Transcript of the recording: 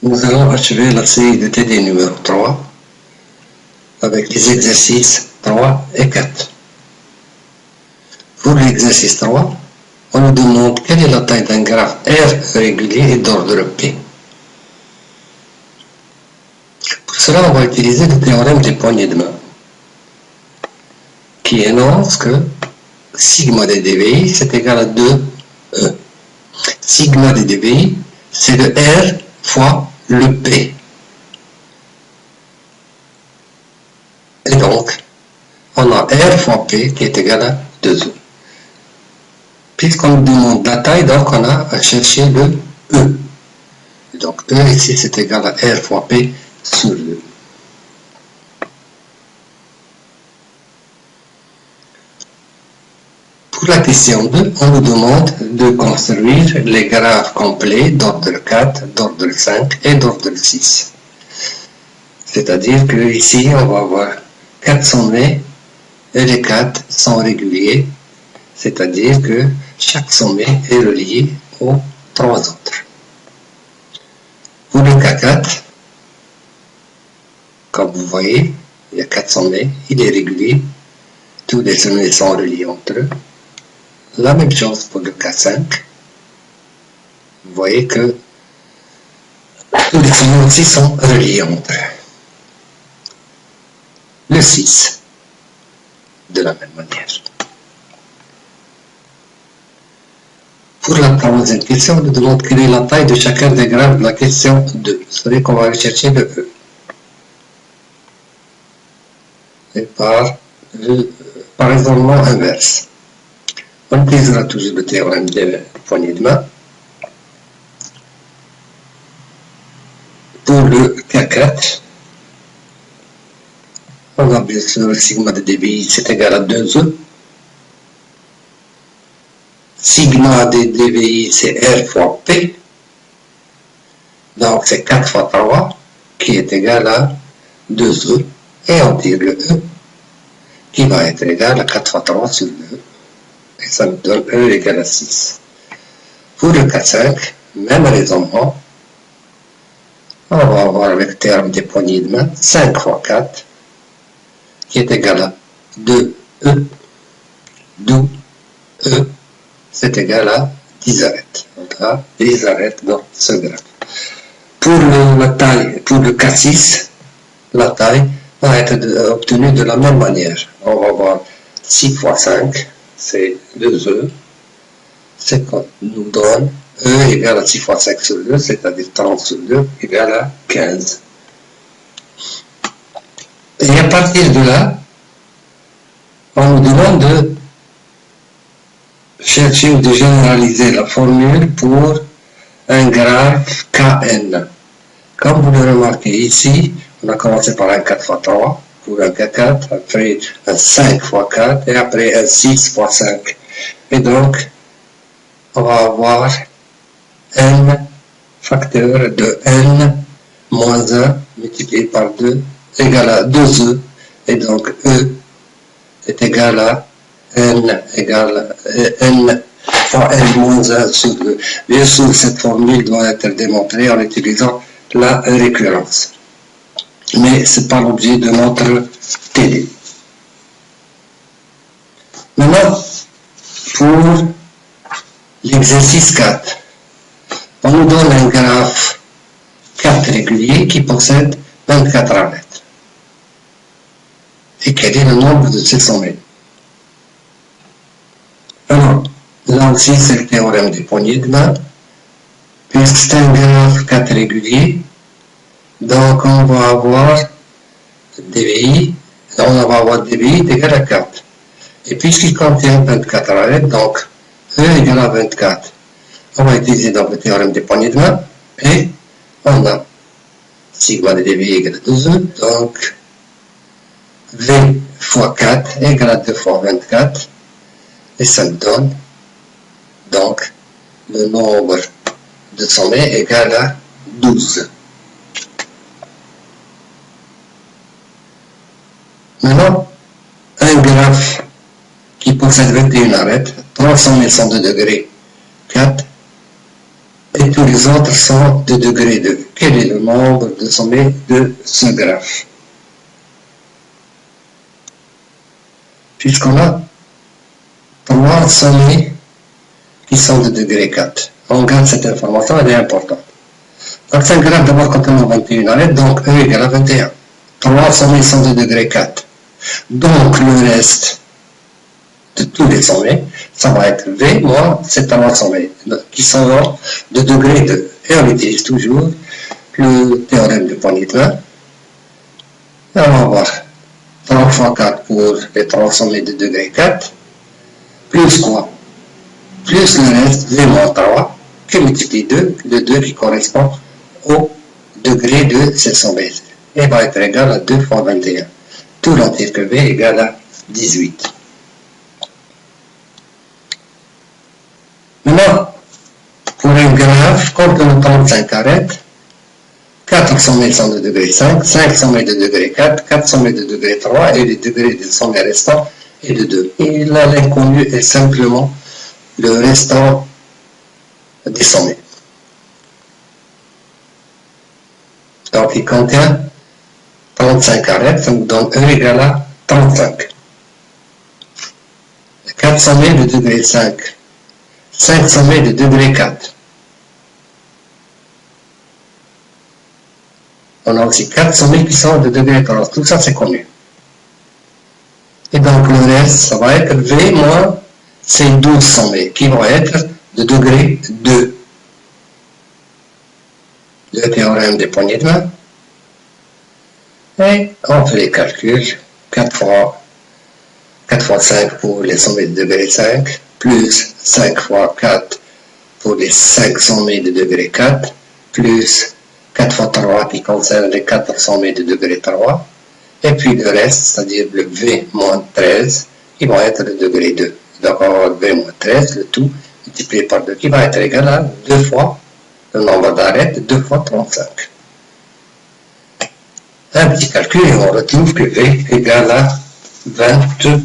Nous allons achever la série de TD numéro 3 avec les exercices 3 et 4. Pour l'exercice 3, on nous demande quelle est la taille d'un graphe R régulier et d'ordre P. Pour cela, on va utiliser le théorème des poignées de main qui énonce que sigma des dvi c'est égal à 2E. Sigma des dvi, c'est le R fois le P. Et donc, on a R fois P qui est égal à 2E. Puisqu'on nous demande la taille, donc on a à chercher le E. Donc E ici c'est égal à R fois P sur 2. Pour la question 2, on nous demande de construire les graphes complets d'ordre 4, d'ordre 5 et d'ordre 6. C'est-à-dire que ici on va avoir 4 sommets et les 4 sont réguliers. C'est-à-dire que chaque sommet est relié aux 3 autres. Pour le cas 4, comme vous voyez, il y a 4 sommets, il est régulier, tous les sommets sont reliés entre eux. La même chose pour le cas 5. Vous voyez que tous les sommets aussi sont reliés entre eux. Le 6, de la même manière. Pour la troisième question, on nous demande quelle est la taille de chacun des graphes de la question 2. Vous savez qu'on va rechercher le E. Et par raisonnement inverse. On utilisera toujours le théorème des poignées de main. Pour le cas 4, on a bien sûr le sigma de dvi, c'est égal à 2E. Sigma de dvi, c'est R fois P. Donc c'est 4 fois 3, qui est égal à 2E. Et on tire le E, qui va être égal à 4 fois 3 sur 2. Et ça nous donne E égale à 6. Pour le cas 5, même raisonnement. On va avoir avec le terme des poignées de main 5 fois 4, qui est égal à 2E, d'où E, c'est égal à 10 arêtes. On a 10 arêtes dans ce graphe. Pour la taille, pour le cas 6, la taille va être obtenue de la même manière. On va avoir 6 fois 5, c'est 2E, c'est qu'on nous donne E égale à 6 fois 5 sur 2, c'est-à-dire 30 sur 2, égale à 15. Et à partir de là, on nous demande de chercher ou de généraliser la formule pour un graphe Kn. Comme vous le remarquez ici, on a commencé par un 4 fois 3, pour un K4, après un 5 fois 4, et après un 6 fois 5. Et donc, on va avoir n facteur de n moins 1 multiplié par 2 égale à 2E. Et donc, E est égal à n égale à n fois n moins 1 sur 2. Bien sûr, cette formule doit être démontrée en utilisant la récurrence. Mais ce n'est pas l'objet de notre TD. Maintenant, pour l'exercice 4, on nous donne un graphe 4 régulier qui possède 24 arêtes. Et quel est le nombre de ces sommets? Alors, là aussi, c'est le théorème des poignées de main. Puisque c'est un graphe 4 régulier, donc on va avoir dvi, égal à 4. Et puisqu'il contient 24 arêtes, donc E égale à 24. On va utiliser donc le théorème des poignées de main, et on a sigma de dvi égale à 2E, donc V fois 4 égale à 2 fois 24, et ça nous donne donc le nombre de sommets égal à 12. Maintenant, un graphe qui possède 21 arêtes, 3 sommets sont de degré 4, et tous les autres sont de degré 2. Quel est le nombre de sommets de ce graphe? Puisqu'on a 3 sommets qui sont de degré 4. On garde cette information, elle est importante. Donc c'est un graphe d'abord quand on a 21 arêtes, donc E égale à 21. 3 sommets sont de degré 4. Donc le reste de tous les sommets, ça va être V moins ces 3 sommets qui sont de degré 2. Et on utilise toujours le théorème de poignée de main. Et on va avoir 3 fois 4 pour les 3 sommets de degré 4, plus quoi? Plus le reste, V moins 3, qui multiplie 2, le 2 qui correspond au degré de ces sommets. Et va être égal à 2 fois 21. Tout l'entier que V égale à 18. Maintenant, pour un graphe, quand on prend 5 arêtes, 4 sommets sont de degré 5, 5 sommets de degré 4, 4 sommets de degré 3 et le degré des sommets restants est de 2. Et là, l'inconnu est simplement le restant des sommets. Donc, il contient 35 arêtes, ça nous donne E égale à 35. 4 sommets de degré 5, 5 sommets de degré 4. On a aussi 4 sommets qui sont de degré 3. Tout ça, c'est connu. Et donc, le reste, ça va être V moins ces 12 sommets qui vont être de degré 2. Le théorème des poignées de main. Et on fait les calculs. 4 fois 5 pour les sommets de degré 5, plus 5 fois 4 pour les 5 sommets de degré 4, plus 4 fois 3 qui concerne les 4 sommets de degré 3, et puis le reste, c'est-à-dire le V moins 13, qui va être de degré 2. Donc on va avoir V moins 13, le tout multiplié par 2, qui va être égal à 2 fois le nombre d'arêtes, 2 fois 35. Un petit calcul et on retrouve que V égale à 22.